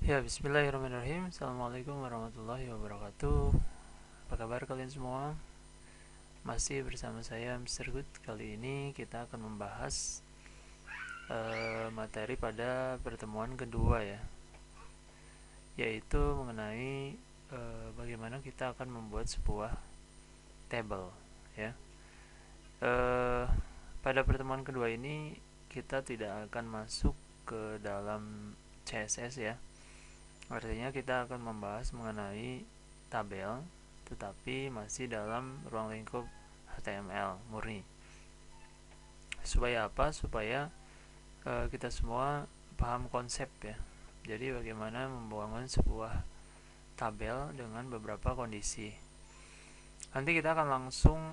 Ya, bismillahirrahmanirrahim. Assalamualaikum warahmatullahi wabarakatuh. Apa kabar kalian semua? Masih bersama saya Mr. Good. Kali ini kita akan membahas materi pada pertemuan kedua ya, yaitu mengenai bagaimana kita akan membuat sebuah table ya. Eh, Pada pertemuan kedua ini kita tidak akan masuk ke dalam CSS ya. Artinya kita akan membahas mengenai tabel, tetapi masih dalam ruang lingkup HTML murni. Supaya apa? Supaya kita semua paham konsep ya. Jadi bagaimana membangun sebuah tabel dengan beberapa kondisi. Nanti kita akan langsung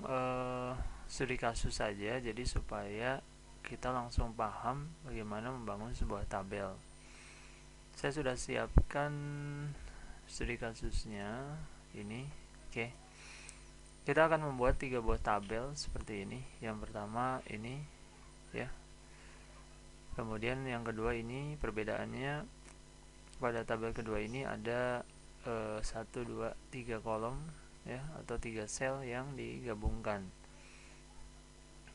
studi kasus saja, jadi supaya kita langsung paham bagaimana membangun sebuah tabel. Saya sudah siapkan studi kasusnya ini. Oke. Kita akan membuat 3 buah tabel seperti ini. Yang pertama ini ya. Kemudian yang kedua ini perbedaannya pada tabel kedua ini ada 1 2 3 kolom ya, atau 3 sel yang digabungkan.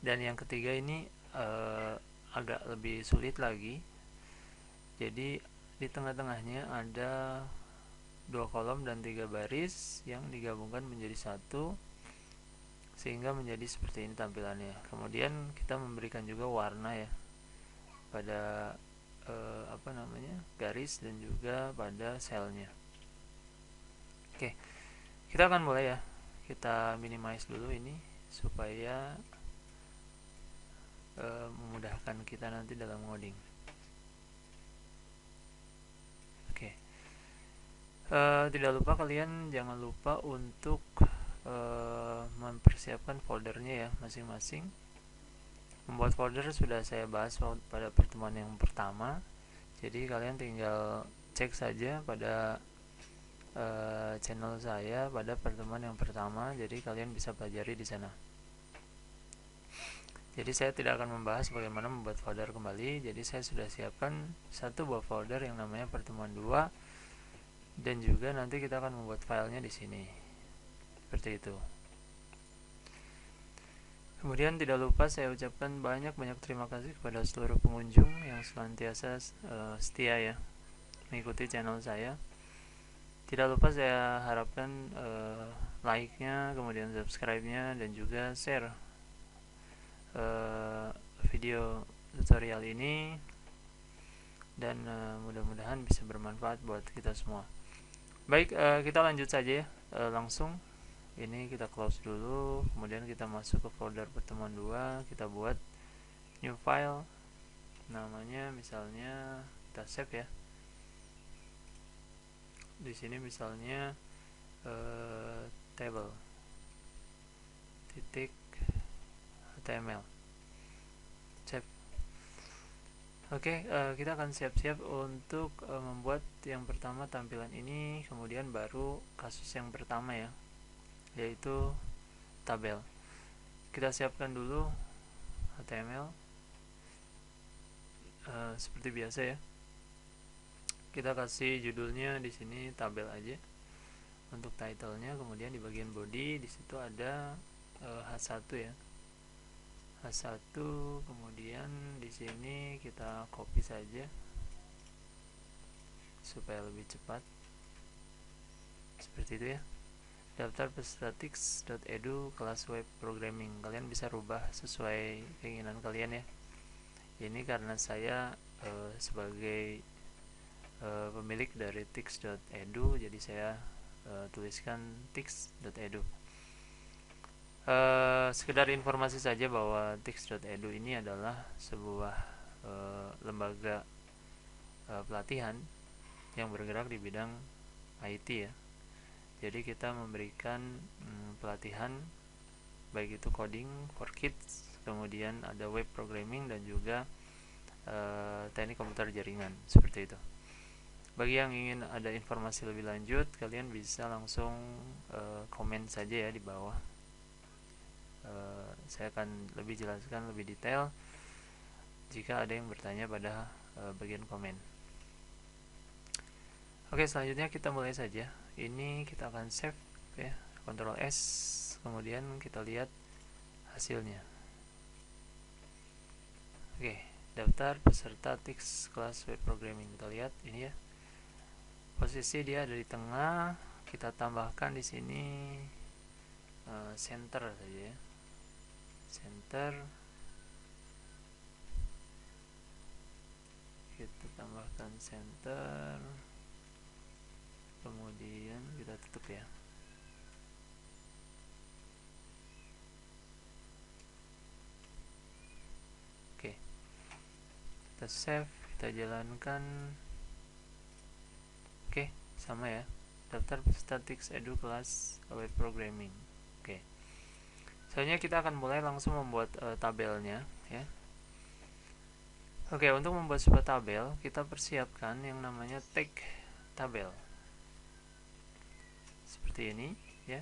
Dan yang ketiga ini agak lebih sulit lagi. Jadi di tengah-tengahnya ada 2 kolom dan 3 baris yang digabungkan menjadi satu, sehingga menjadi seperti ini tampilannya. Kemudian kita memberikan juga warna ya pada garis dan juga pada selnya. Oke, kita akan mulai ya. Kita minimize dulu ini supaya memudahkan kita nanti dalam ngoding. Oke. Tidak lupa kalian jangan lupa untuk mempersiapkan foldernya ya masing-masing. Membuat folder sudah saya bahas pada pertemuan yang pertama. Jadi kalian tinggal cek saja pada channel saya pada pertemuan yang pertama. Jadi kalian bisa pelajari di sana. Jadi saya tidak akan membahas bagaimana membuat folder kembali. Jadi saya sudah siapkan satu buah folder yang namanya pertemuan 2, dan juga nanti kita akan membuat filenya di sini. Seperti itu. Kemudian tidak lupa saya ucapkan banyak-banyak terima kasih kepada seluruh pengunjung yang senantiasa setia ya mengikuti channel saya. Tidak lupa saya harapkan like-nya, kemudian subscribe-nya, dan juga share video tutorial ini, dan mudah-mudahan bisa bermanfaat buat kita semua. Baik, kita lanjut saja ya, langsung. Ini kita close dulu, kemudian kita masuk ke folder pertemuan 2, kita buat new file, namanya misalnya kita save ya. Di sini misalnya table titik html. Save. Oke, kita akan siap-siap untuk membuat yang pertama tampilan ini, kemudian baru kasus yang pertama ya, yaitu tabel. Kita siapkan dulu HTML seperti biasa ya. Kita kasih judulnya di sini tabel aja untuk title-nya, kemudian di bagian body di situ ada H1 ya. H1, kemudian di sini kita copy saja supaya lebih cepat. Seperti itu ya. Daftar peserta tix.edu kelas web programming. Kalian bisa rubah sesuai keinginan kalian ya. Ini karena saya sebagai pemilik dari tix.edu, jadi saya tuliskan tix.edu. Sekedar informasi saja bahwa tix.edu ini adalah sebuah lembaga pelatihan yang bergerak di bidang IT ya. Jadi kita memberikan pelatihan baik itu coding for kids, kemudian ada web programming, dan juga teknik komputer jaringan, seperti itu. Bagi yang ingin ada informasi lebih lanjut, kalian bisa langsung komen saja ya di bawah. Saya akan lebih jelaskan lebih detail jika ada yang bertanya pada bagian komen. Oke, selanjutnya kita mulai saja. Ini kita akan save ya, Ctrl S, kemudian kita lihat hasilnya. Oke, daftar peserta TICS kelas web programming. Kita lihat ini ya. Posisi dia ada di tengah. Kita tambahkan di sini center saja ya. Center. Kita tambahkan center. Kemudian kita tutup ya. Oke. Kita save, kita jalankan. Oke, sama ya. Daftar peserta TICS Edu kelas web programming. Oke. Selanjutnya kita akan mulai langsung membuat tabelnya ya. Oke, untuk membuat sebuah tabel, kita persiapkan yang namanya tag tabel. Seperti ini ya.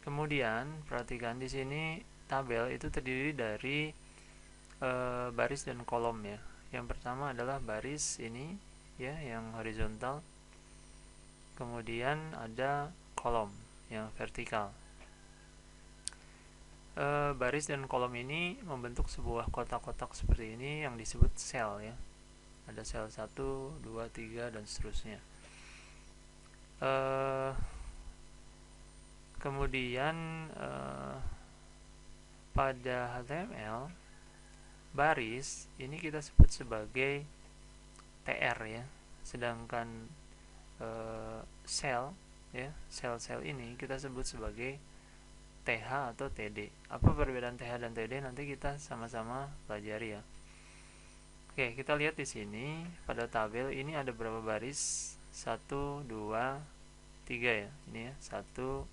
Kemudian perhatikan di sini tabel itu terdiri dari baris dan kolom ya. Yang pertama adalah baris ini ya, yang horizontal. Kemudian ada kolom yang vertikal. Baris dan kolom ini membentuk sebuah kotak-kotak seperti ini yang disebut sel ya. Ada sel 1, 2, 3 dan seterusnya. Kemudian pada HTML baris ini kita sebut sebagai TR ya, sedangkan sel ya, sel-sel ini kita sebut sebagai TH atau TD. Apa perbedaan TH dan TD nanti kita sama-sama pelajari ya. Oke, kita lihat di sini pada tabel ini ada berapa baris? 1, 2, 3 ya. Ini ya, 1,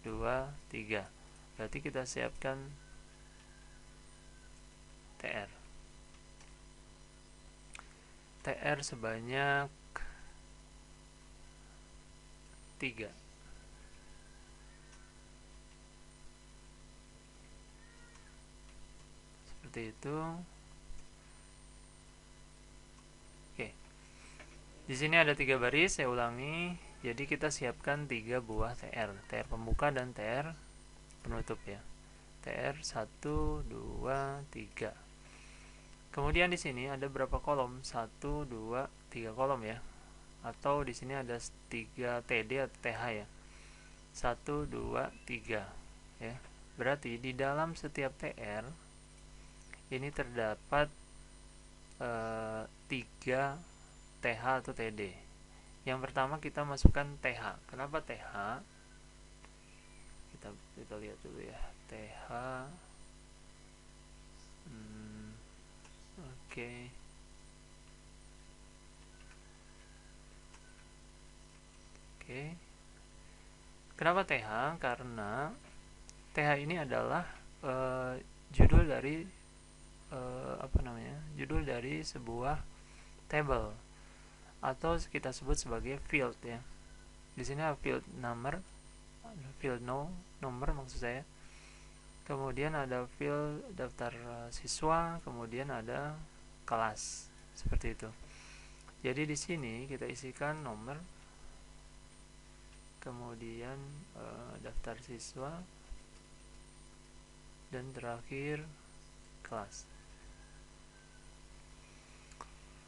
2, 3. Berarti kita siapkan TR. TR sebanyak 3. Seperti itu. Oke. Di sini ada 3 baris, saya ulangi. Jadi kita siapkan 3 buah TR. TR pembuka dan TR penutup ya. TR 1, 2, 3. Kemudian di sini ada berapa kolom? 1, 2, 3 kolom ya. Atau di sini ada 3 TD atau TH ya. 1, 2, 3 ya. Berarti di dalam setiap TR ini terdapat 3 TH atau TD. Yang pertama kita masukkan TH. Kenapa TH? Kita lihat dulu ya. TH. Oke. Oke. Kenapa TH? Karena TH ini adalah judul dari judul dari sebuah table atau kita sebut sebagai field ya. Di sini ada field number, nomor maksud saya. Kemudian ada field daftar siswa, kemudian ada kelas seperti itu. Jadi di sini kita isikan nomor, kemudian daftar siswa, dan terakhir kelas.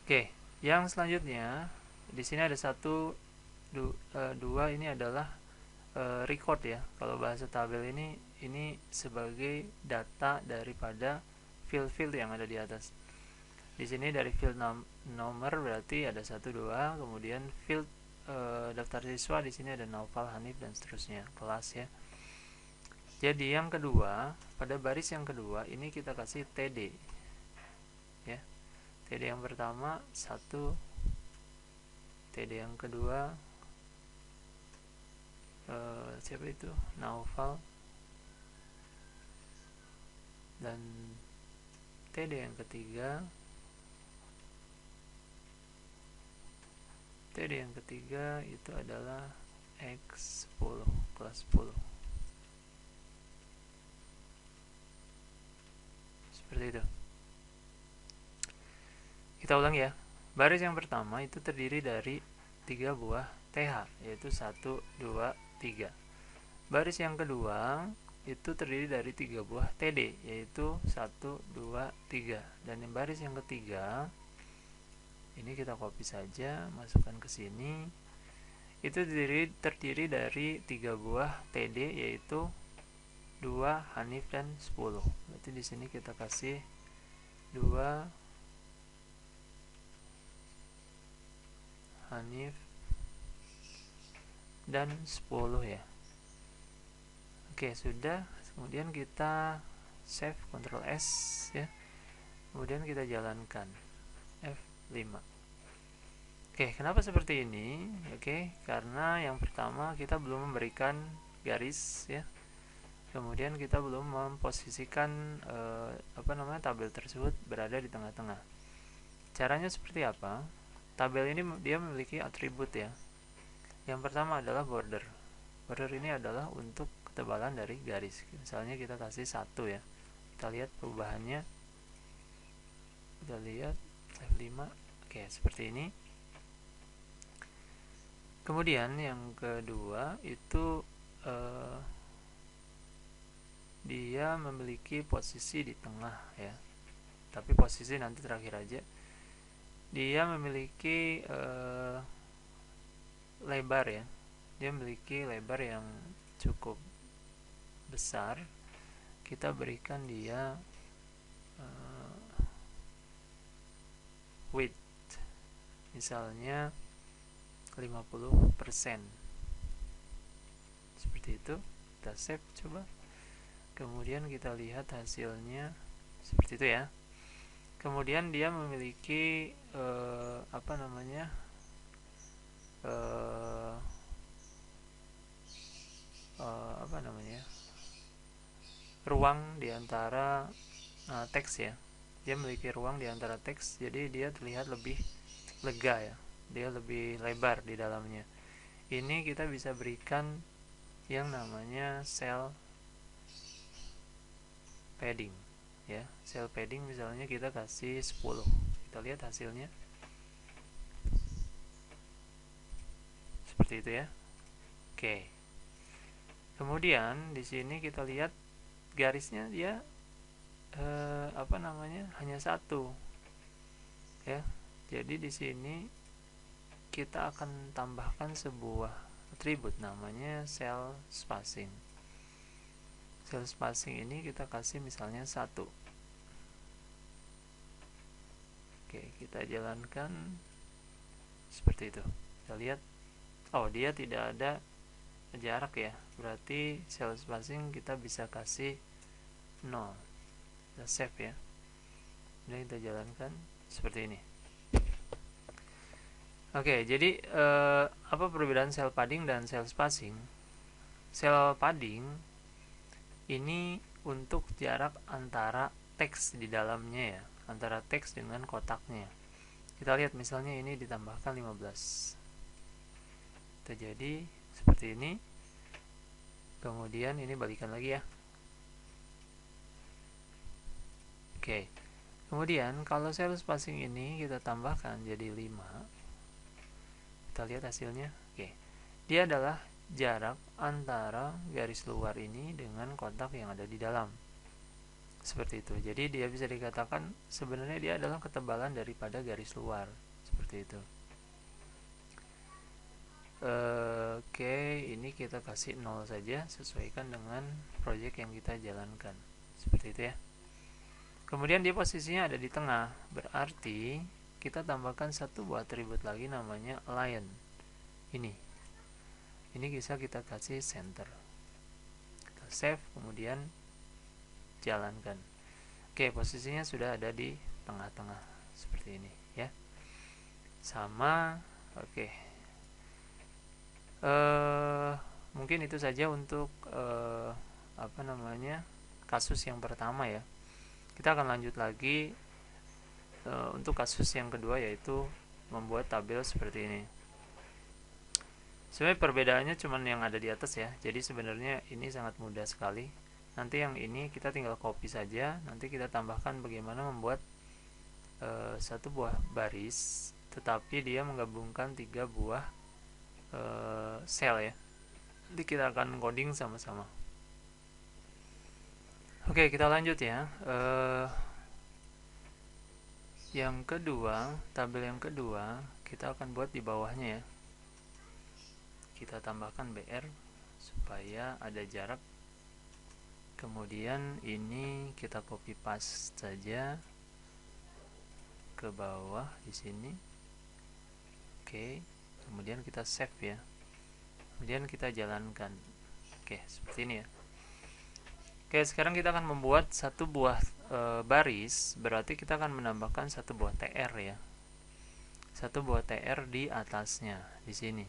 Oke, yang selanjutnya di sini ada 1, 2 ini adalah record ya. Kalau bahasa tabel ini sebagai data daripada field-field yang ada di atas. Di sini dari field nomor berarti ada 1, 2, kemudian field daftar siswa di sini ada Naufal, Hanif dan seterusnya, kelas ya. Jadi yang kedua, pada baris yang kedua ini kita kasih TD ya. TD yang pertama 1, TD yang kedua siapa itu? Naufal, dan TD yang ketiga itu adalah X10, kelas 10. Seperti itu. Kita ulang ya. Baris yang pertama itu terdiri dari 3 buah TH, yaitu 1, 2, 3. Baris yang kedua itu terdiri dari 3 buah TD, yaitu 1, 2, 3. Dan yang baris yang ketiga ini kita copy saja, masukkan ke sini. Itu terdiri dari 3 buah TD, yaitu 2, Hanif, dan 10. Berarti di sini kita kasih 2 Hanif dan 10 ya. Oke, sudah. Kemudian kita save, Ctrl S ya. Kemudian kita jalankan F5. Oke, kenapa seperti ini? Oke, karena yang pertama kita belum memberikan garis ya. Kemudian kita belum memposisikan tabel tersebut berada di tengah-tengah. Caranya seperti apa? Tabel ini dia memiliki atribut ya. Yang pertama adalah border. Border ini adalah untuk ketebalan dari garis. Misalnya kita kasih 1 ya. Kita lihat perubahannya. Kita lihat F5. Oke, seperti ini. Kemudian yang kedua itu dia memiliki posisi di tengah ya. Tapi posisi nanti terakhir aja. Dia memiliki lebar ya. Dia memiliki lebar yang cukup besar. Kita berikan dia width misalnya 50%. Seperti itu. Kita save coba. Kemudian kita lihat hasilnya seperti itu ya. Kemudian dia memiliki ruang di antara teks ya. Dia memiliki ruang di antara teks, jadi dia terlihat lebih lega ya. Dia lebih lebar di dalamnya. Ini kita bisa berikan yang namanya cell padding ya. Cell padding misalnya kita kasih 10. Kita lihat hasilnya. Seperti itu ya. Oke. Kemudian di sini kita lihat garisnya dia hanya 1 ya. Jadi di sini kita akan tambahkan sebuah atribut namanya cell spacing. Cell spacing ini kita kasih misalnya 1. Oke, kita jalankan seperti itu. Kita lihat, oh dia tidak ada jarak ya. Berarti cell spacing kita bisa kasih 0. Kita save ya. Kemudian kita jalankan seperti ini. Oke, jadi apa perbedaan cell padding dan cell spacing? Cell padding ini untuk jarak antara teks di dalamnya ya, antara teks dengan kotaknya. Kita lihat misalnya ini ditambahkan 15. Jadi seperti ini. Kemudian ini balikan lagi ya. Oke. Kemudian kalau cell spacing ini kita tambahkan jadi 5. Kita lihat hasilnya. Oke. Dia adalah jarak antara garis luar ini dengan kotak yang ada di dalam. Seperti itu. Jadi dia bisa dikatakan sebenarnya dia adalah ketebalan daripada garis luar. Seperti itu. Oke, ini kita kasih 0 saja, sesuaikan dengan project yang kita jalankan. Seperti itu ya. Kemudian dia posisinya ada di tengah, berarti kita tambahkan satu buah atribut lagi namanya align. Ini bisa kita kasih center. Kita save, kemudian jalankan. Oke, posisinya sudah ada di tengah-tengah seperti ini ya. Sama, oke. Mungkin itu saja untuk kasus yang pertama ya. Kita akan lanjut lagi untuk kasus yang kedua, yaitu membuat tabel seperti ini. Sebenarnya perbedaannya cuma yang ada di atas ya. Jadi sebenarnya ini sangat mudah sekali. Nanti yang ini kita tinggal copy saja. Nanti kita tambahkan bagaimana membuat satu buah baris tetapi dia menggabungkan 3 buah sel ya. Jadi kita akan coding sama-sama. Oke, kita lanjut ya. Yang kedua, tabel yang kedua kita akan buat di bawahnya ya. Kita tambahkan BR supaya ada jarak. Kemudian ini kita copy paste saja ke bawah di sini. Oke, kemudian kita save ya. Kemudian kita jalankan. Oke, seperti ini ya. Oke, sekarang kita akan membuat satu buah baris, berarti kita akan menambahkan satu buah TR ya. Satu buah TR di atasnya di sini.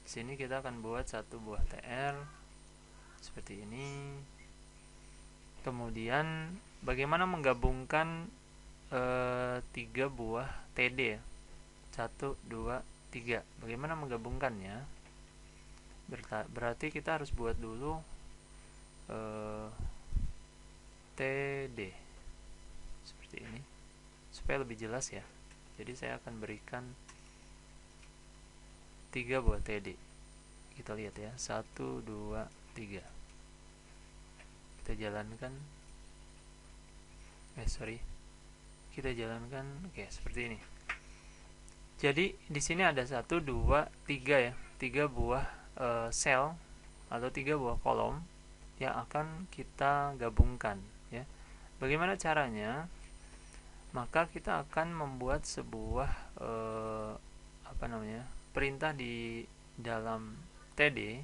Di sini kita akan buat satu buah TR seperti ini. Kemudian bagaimana menggabungkan 3 buah TD ya. 1, 2, 3. Bagaimana menggabungkannya? Berarti kita harus buat dulu TD seperti ini supaya lebih jelas ya. Jadi saya akan berikan 3 buah TD. Kita lihat ya, 1, 2, 3. Kita jalankan. Kita jalankan. Oke, seperti ini. Jadi di sini ada 1, 2, 3 ya. 3 buah sel atau 3 buah kolom yang akan kita gabungkan ya. Bagaimana caranya? Maka kita akan membuat sebuah perintah di dalam TD.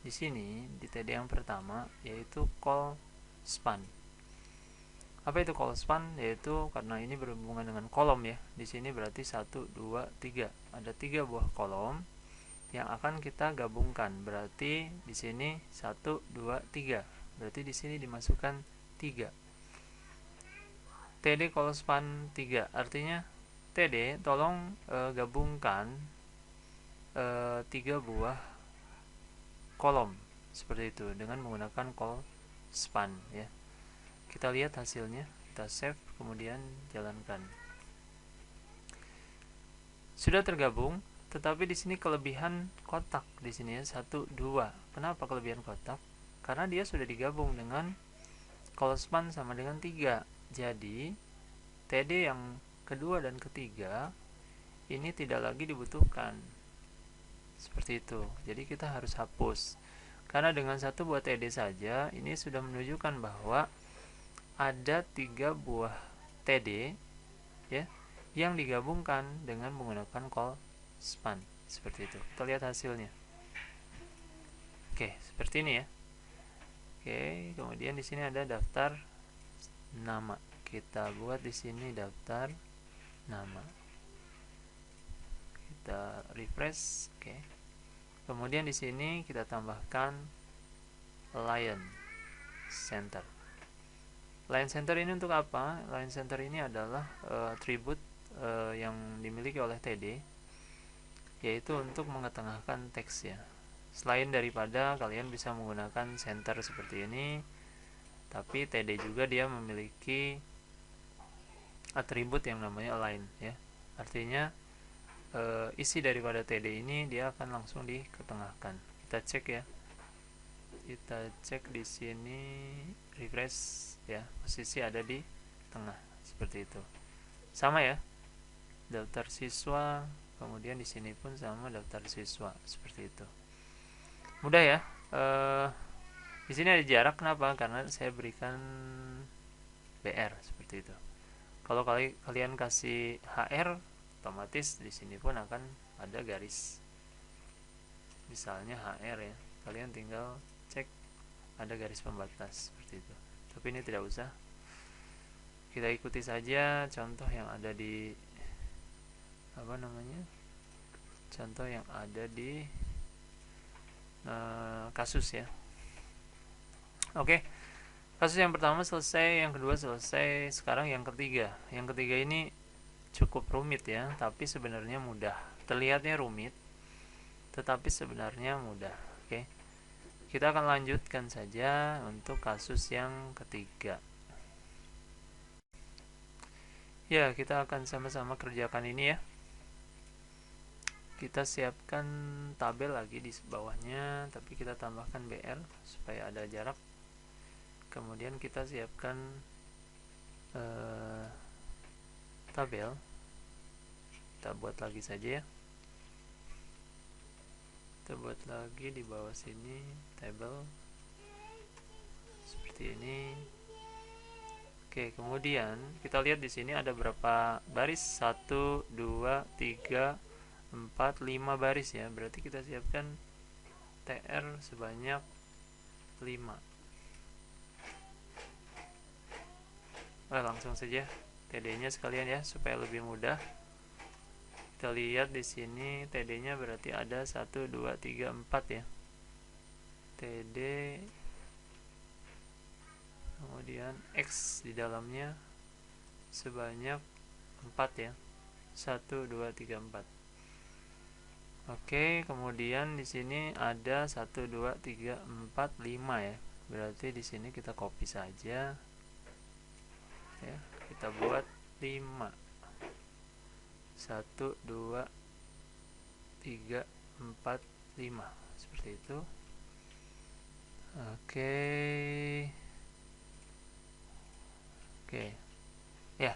Di sini di TD yang pertama yaitu call span. Apa itu call span? Yaitu karena ini berhubungan dengan kolom ya. Di sini berarti 1, 2, 3. Ada 3 buah kolom yang akan kita gabungkan. Berarti di sini 1, 2, 3. Berarti di sini dimasukkan 3. TD call span 3. Artinya TD tolong gabungkan 3 buah kolom seperti itu dengan menggunakan call span ya. Kita lihat hasilnya, kita save kemudian jalankan. Sudah tergabung, tetapi di sini kelebihan kotak di sini ya 1, 2. Kenapa kelebihan kotak? Karena dia sudah digabung dengan call span sama dengan 3. Jadi TD yang kedua dan ketiga ini tidak lagi dibutuhkan. Seperti itu. Jadi kita harus hapus. Karena dengan satu buah TD saja ini sudah menunjukkan bahwa ada 3 buah TD ya yang digabungkan dengan menggunakan call span seperti itu. Kita lihat hasilnya. Oke, seperti ini ya. Oke, kemudian di sini ada daftar nama. Kita buat di sini daftar nama. Kita refresh. Oke. Kemudian di sini kita tambahkan line center. Line center ini untuk apa? Line center ini adalah atribut yang dimiliki oleh TD, yaitu untuk mengetengahkan teks ya. Selain daripada kalian bisa menggunakan center seperti ini, tapi TD juga dia memiliki atribut yang namanya align ya. Artinya isi daripada TD ini dia akan langsung diketengahkan. Kita cek ya. Kita cek di sini, refresh ya, posisi ada di tengah seperti itu. Sama ya, daftar siswa, kemudian di sini pun sama daftar siswa seperti itu. Mudah ya. Di sini ada jarak, kenapa? Karena saya berikan BR seperti itu. Kalau kalian kasih HR, otomatis di sini pun akan ada garis. Misalnya HR ya, kalian tinggal cek ada garis pembatas seperti itu. Tapi ini tidak usah. Kita ikuti saja contoh yang ada di contoh yang ada di kasus ya. Oke. Kasus yang pertama selesai, yang kedua selesai, sekarang yang ketiga. Yang ketiga ini cukup rumit ya, tapi sebenarnya mudah. Terlihatnya rumit, tetapi sebenarnya mudah. Oke. Kita akan lanjutkan saja untuk kasus yang ketiga. Ya, kita akan sama-sama kerjakan ini ya. Kita siapkan tabel lagi di bawahnya, tapi kita tambahkan BR supaya ada jarak. Kemudian kita siapkan tabel. Kita buat lagi saja ya. Kita buat lagi di bawah sini tabel seperti ini. Oke, kemudian kita lihat di sini ada berapa baris? 1, 2, 3, 4, 5 baris ya. Berarti kita siapkan TR sebanyak 5. Langsung saja TD-nya sekalian ya supaya lebih mudah. Kita lihat di sini TD-nya berarti ada 1, 2, 3, 4 ya. TD, kemudian X di dalamnya sebanyak 4 ya. 1, 2, 3, 4. Oke, kemudian di sini ada 1, 2, 3, 4, 5 ya. Berarti di sini kita copy saja. Ya, kita buat 5. 1, 2, 3, 4, 5. Seperti itu. Oke. Oke. Ya.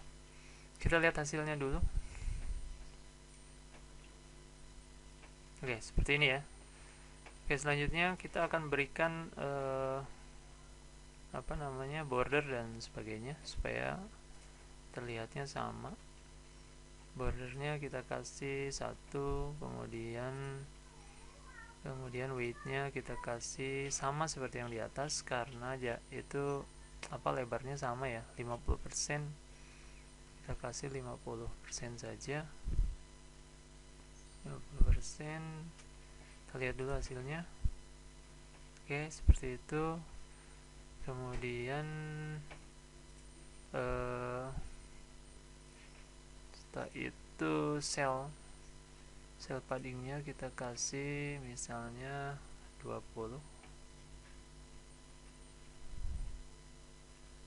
Kita lihat hasilnya dulu. Oke, seperti ini ya. Oke, selanjutnya kita akan berikan border dan sebagainya supaya terlihatnya sama. Bordernya kita kasih 1, kemudian widthnya kita kasih sama seperti yang di atas karena itu lebarnya sama ya, 50%. Kita kasih 50% saja. 50%. Kita lihat dulu hasilnya. Oke, seperti itu. Kemudian setelah itu sel paddingnya kita kasih misalnya 20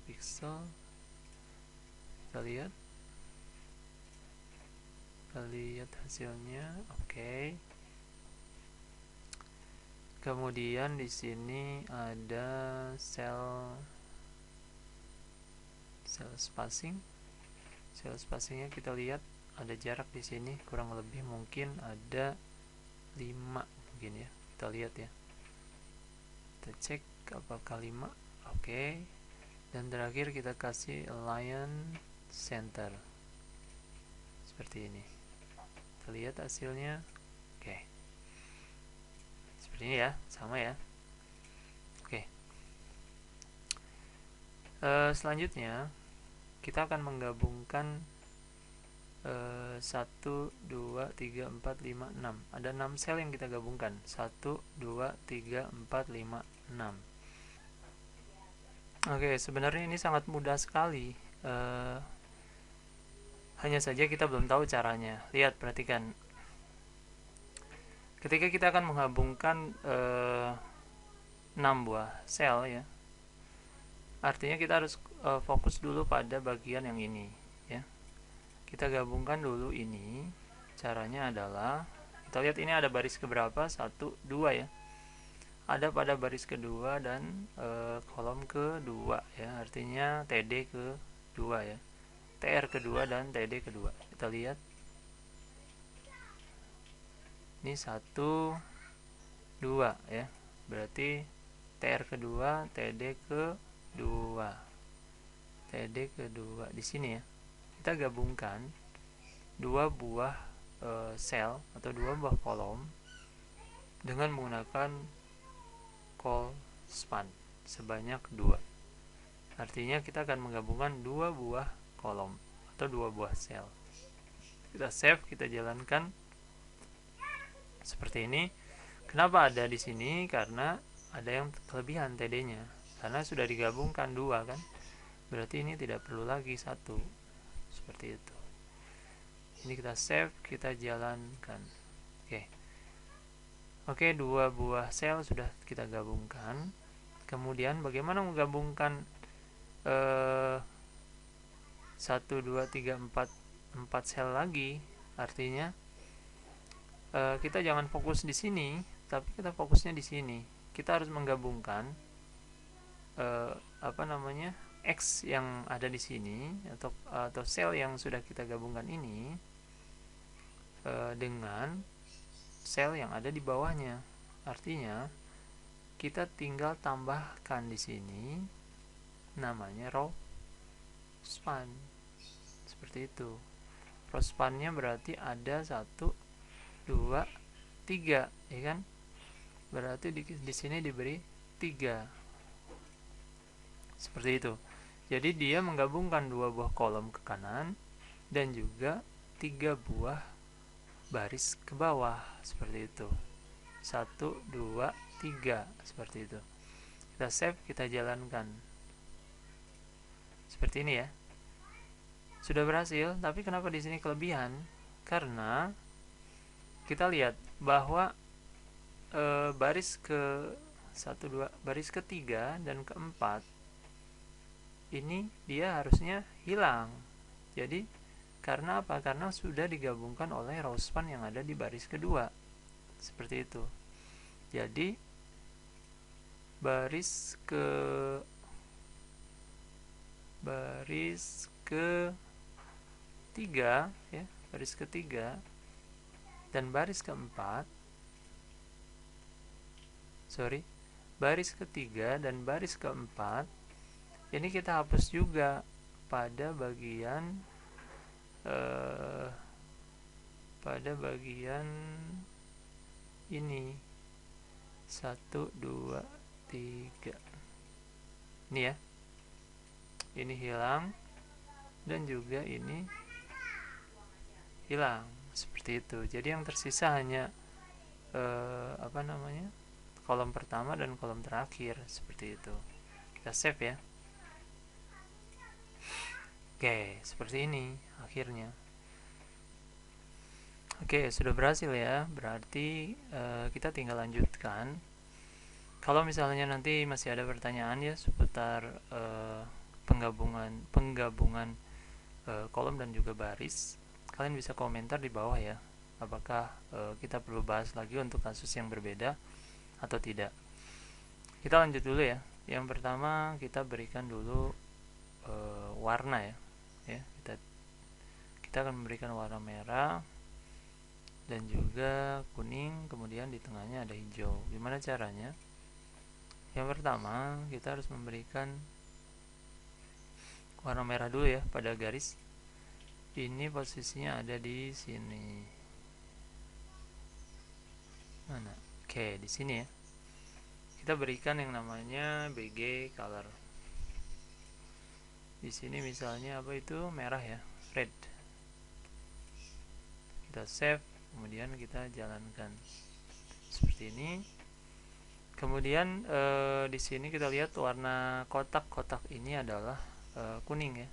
pixel. Kita lihat hasilnya. Oke. Kemudian di sini ada sel spacing. Sel spacingnya kita lihat ada jarak di sini kurang lebih mungkin ada 5 mungkin ya. Kita lihat ya. Kita cek apakah 5. Oke. Dan terakhir kita kasih align center. Seperti ini. Kita lihat hasilnya. Oke. Seperti ini ya, sama ya. Oke. Selanjutnya kita akan menggabungkan 1, 2, 3, 4, 5, 6. Ada 6 sel yang kita gabungkan. 1, 2, 3, 4, 5, 6. Oke, sebenarnya ini sangat mudah sekali. Hanya saja kita belum tahu caranya. Lihat, perhatikan. Ketika kita akan menggabungkan 6 buah sel ya, artinya kita harus fokus dulu pada bagian yang ini ya. Kita gabungkan dulu ini. Caranya adalah kita lihat ini ada baris keberapa? 1, 2 ya. Ada pada baris kedua dan kolom kedua ya. Artinya TD kedua ya. TR kedua dan TD kedua. Kita lihat. Ini 1, 2 ya. Berarti TR kedua, TD kedua. TD kedua di sini ya. Kita gabungkan 2 buah sel atau 2 buah kolom dengan menggunakan call span sebanyak 2. Artinya kita akan menggabungkan 2 buah kolom atau 2 buah sel. Kita save, kita jalankan seperti ini. Kenapa ada di sini? Karena ada yang kelebihan TD-nya. Karena sudah digabungkan 2 kan. Berarti ini tidak perlu lagi 1. Seperti itu. Ini kita save, kita jalankan. Oke, 2 buah sel sudah kita gabungkan. Kemudian bagaimana menggabungkan 1 2 3 4 sel lagi. Artinya kita jangan fokus di sini, tapi kita fokusnya di sini. Kita harus menggabungkan apa namanya, X yang ada di sini atau sel yang sudah kita gabungkan ini dengan sel yang ada di bawahnya. Artinya kita tinggal tambahkan di sini namanya row span. Seperti itu. Row span-nya berarti ada 1 2 3, ya kan? Berarti di sini diberi 3. Seperti itu. Jadi dia menggabungkan 2 buah kolom ke kanan dan juga 3 buah baris ke bawah, seperti itu. 1 2 3, seperti itu. Kita save, kita jalankan. Seperti ini ya. Sudah berhasil, tapi kenapa di sini kelebihan? Karena kita lihat bahwa baris ke 1 2, baris ketiga dan keempat ini dia harusnya hilang. Jadi karena apa? Karena sudah digabungkan oleh row span yang ada di baris kedua. Seperti itu. Jadi baris ketiga ya, baris ketiga dan baris keempat, baris ketiga dan baris keempat ini kita hapus juga pada bagian ini 1 2 3 ini ya, ini hilang dan juga ini hilang, seperti itu. Jadi yang tersisa hanya kolom pertama dan kolom terakhir, seperti itu. Kita save ya. Oke, seperti ini akhirnya. Oke, sudah berhasil ya. Berarti kita tinggal lanjutkan. Kalau misalnya nanti masih ada pertanyaan ya seputar penggabungan kolom dan juga baris, kalian bisa komentar di bawah ya. Apakah kita perlu bahas lagi untuk kasus yang berbeda atau tidak. Kita lanjut dulu ya. Yang pertama kita berikan dulu warna ya. Kita akan memberikan warna merah dan juga kuning, kemudian di tengahnya ada hijau. Gimana caranya? Yang pertama kita harus memberikan warna merah dulu ya pada garis. Ini posisinya ada di sini. Mana? Oke, di sini ya. Kita berikan yang namanya BG color. Di sini misalnya apa itu? Merah ya, red. Kita save, kemudian kita jalankan seperti ini. Kemudian di sini kita lihat warna kotak-kotak ini adalah kuning ya.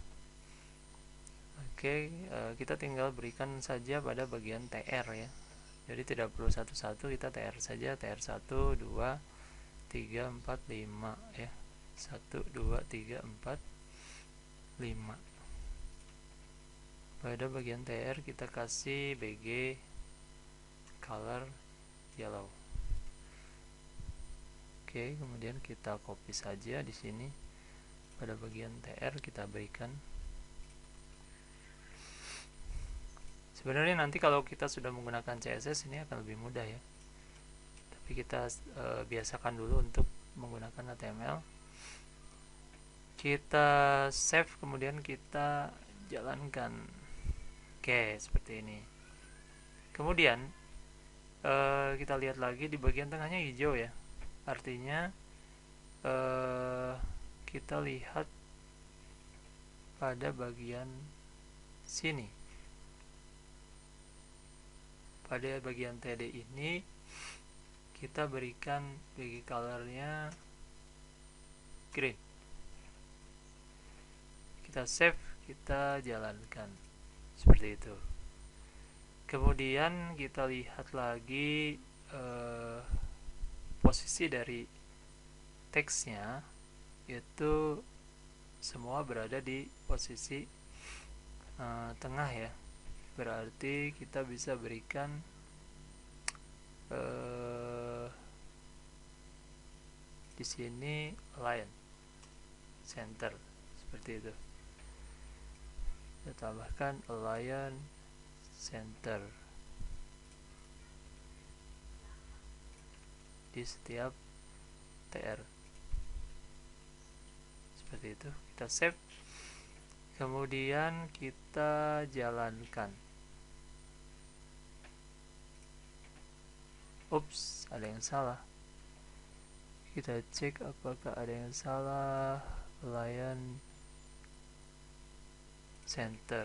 Oke, kita tinggal berikan saja pada bagian TR ya. Jadi tidak perlu satu-satu, kita TR saja. TR 1 2 3 4 5 ya. 1 2 3 4 5. Pada bagian TR kita kasih BG color yellow. Oke, kemudian kita copy saja di sini. Pada bagian TR kita berikan. Sebenarnya nanti kalau kita sudah menggunakan CSS ini akan lebih mudah ya. Tapi kita biasakan dulu untuk menggunakan HTML. Kita save, kemudian kita jalankan. Oke, seperti ini. Kemudian kita lihat lagi di bagian tengahnya hijau ya. Artinya kita lihat pada bagian sini. Pada bagian TD ini kita berikan BG colornya green. Kita save, kita jalankan seperti itu. Kemudian kita lihat lagi posisi dari teksnya, yaitu semua berada di posisi tengah ya, berarti kita bisa berikan di sini align center seperti itu. Kita tambahkan align center di setiap TR seperti itu. Kita save, kemudian kita jalankan. Ups, ada yang salah. Kita cek apakah ada yang salah. Align center,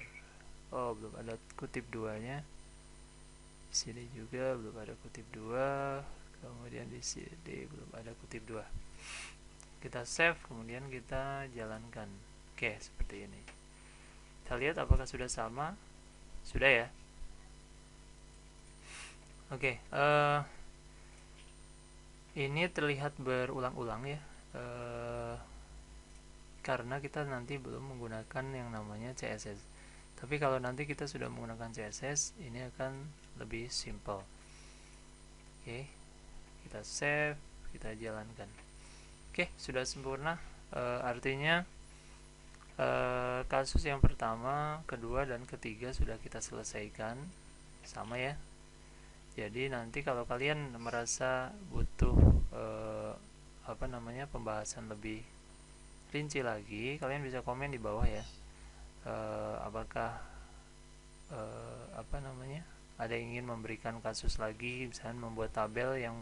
oh belum ada kutip 2 nya. Di sini juga belum ada kutip 2, kemudian di sini belum ada kutip 2. Kita save, kemudian kita jalankan. Oke, seperti ini. Kita lihat apakah sudah sama. Sudah ya. Oke, ini terlihat berulang-ulang ya, karena kita nanti belum menggunakan yang namanya CSS. Tapi kalau nanti kita sudah menggunakan CSS, ini akan lebih simple. Oke, kita save, kita jalankan. Oke, sudah sempurna. Artinya kasus yang pertama, kedua, dan ketiga sudah kita selesaikan. Sama ya. Jadi nanti kalau kalian merasa butuh pembahasan lebih rinci lagi, kalian bisa komen di bawah ya. Apakah ada yang ingin memberikan kasus lagi, misalnya membuat tabel yang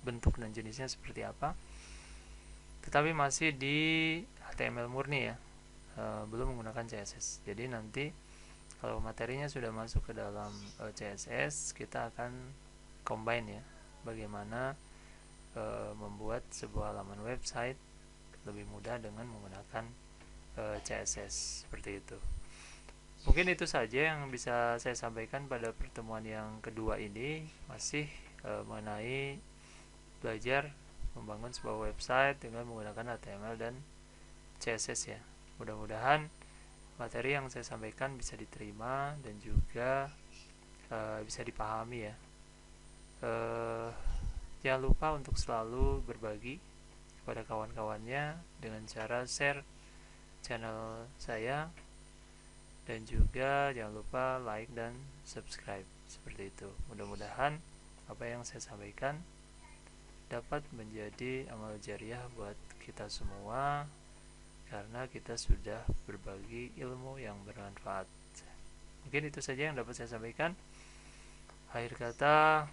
bentuk dan jenisnya seperti apa, tetapi masih di HTML murni ya, belum menggunakan CSS. Jadi nanti kalau materinya sudah masuk ke dalam CSS, kita akan combine ya, bagaimana membuat sebuah halaman website lebih mudah dengan menggunakan CSS seperti itu. Mungkin itu saja yang bisa saya sampaikan pada pertemuan yang kedua ini, masih mengenai belajar membangun sebuah website dengan menggunakan HTML dan CSS ya. Mudah-mudahan materi yang saya sampaikan bisa diterima dan juga bisa dipahami ya. Jangan lupa untuk selalu berbagi kepada kawan-kawannya dengan cara share channel saya, dan juga jangan lupa like dan subscribe seperti itu. Mudah-mudahan apa yang saya sampaikan dapat menjadi amal jariah buat kita semua, karena kita sudah berbagi ilmu yang bermanfaat. Mungkin itu saja yang dapat saya sampaikan. Akhir kata,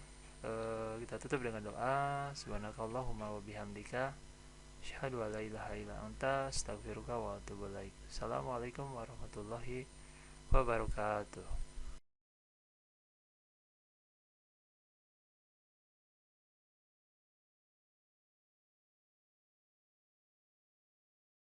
kita tutup dengan doa. Subhanakallahumma wa bihamdika, asyhadu an la ilaha illa anta, astaghfiruka wa atubu ilaik. Assalamualaikum warahmatullahi wabarakatuh.